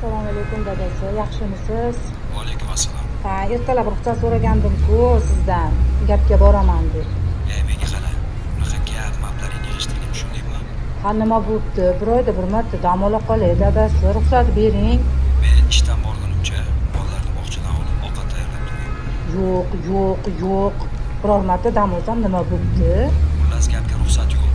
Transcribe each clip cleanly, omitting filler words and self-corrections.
Assalomu alaykum dadasi, yaxshimisiz? Va alaykum assalom. Ha, ertalab ruxsat so'ragandim-ku sizdan, gapga boraman deb. Menga qara. Bunaqa gap, mablarini yig'ishtirgan shundaymi? Ha, nima bo'pti? Bir oyda bir marta dam ola qolay dadasi, ruxsat bering. Men ishdan borgunimcha bolalarni bog'chadan olib ovqat tayyorlab turay. Yo'q. Biror marta dam olsam nima bo'pti? Xullas gapga ruxsat yo'q.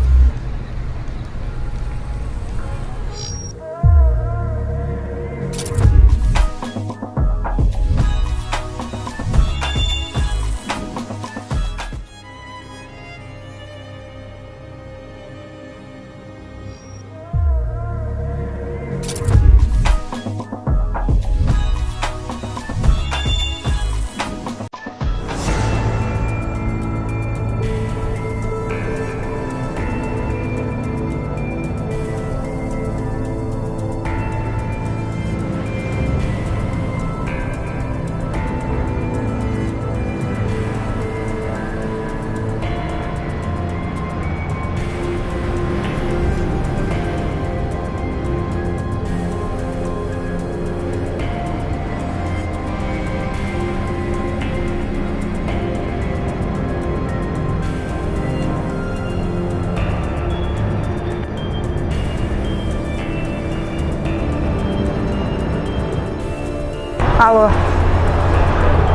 Alo.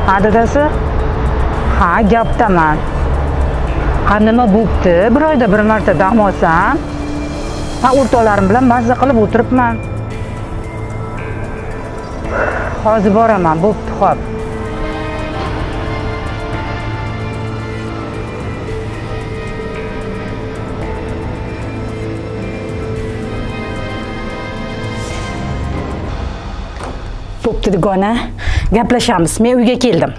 Ha dadasi? Ha, gapdaman. Ha, nima bo'pti? Bir oyda bir marta dam olsam? Ha, o'rtoqlarim bilan mazza qilib o'tiribman. Hozir boraman, bo'pti, xo'p. Bo'pti degona, gaplashamiz. Men uyga keldim.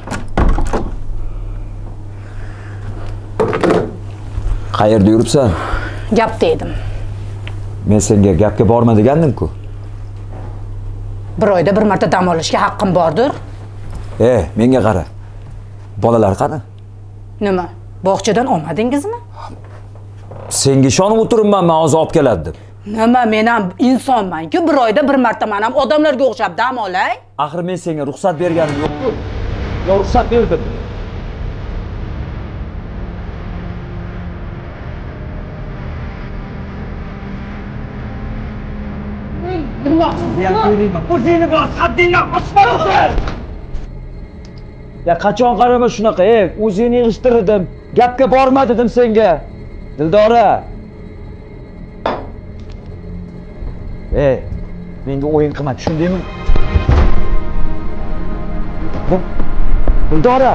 Qayerda yuribsan? Gapda edim. Men senga gapga borma degandim-ku. Bir oyda bir marta dam olishga haqqim bordir. Menga qara. Bolalar qani? Nima? Bog'chadan olmadingizmi? Senga ishonib o'tiribman, men hozir olib keladi deb. Nima, men ham insonman-ku, bir oyda bir marta men ham odamlarga o'xshab dam olay. Axir men senga ruxsat berganim yo'q-ku. Yo, ruxsat berdim. Ya qachon qarama shunaqa, o'zingni yig'ishtirdim. Gapga borma dedim senga. Dildora. Menga o'yin qilma, tushundingmi? Dildora.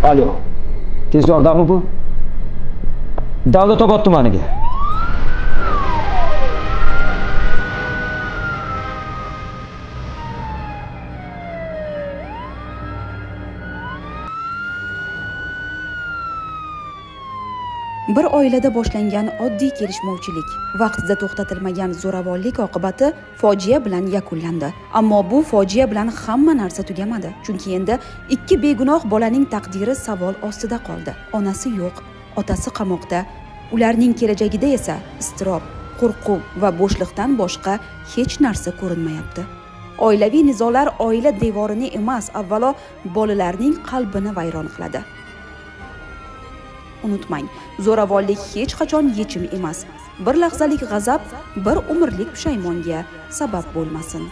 Alo. Tez yordammi bu? Davlatobod tumaniga. Bir oilada boshlangan oddiy kelishmovchilik, vaqtida to'xtatilmagan zo'ravonlik oqibati fojia bilan yakunlandi. Ammo bu fojia bilan hamma narsa tugamadi. Chunki endi ikki begunoh bolaning taqdiri savol ostida qoldi. Onasi yo'q, otasi qamoqda, ularning kelajagida esa iztirob, qo'rquv va bo'shliqdan boshqa hech narsa ko'rinmayapti. Oilaviy nizolar oila devorini emas, avvalo bolalarning qalbini vayron qiladi. Unutmang, zo'ravonlik hech qachon yechim emas. Bir lahzalik g'azab bir umrlik pushaymonga sabab bo'lmasin.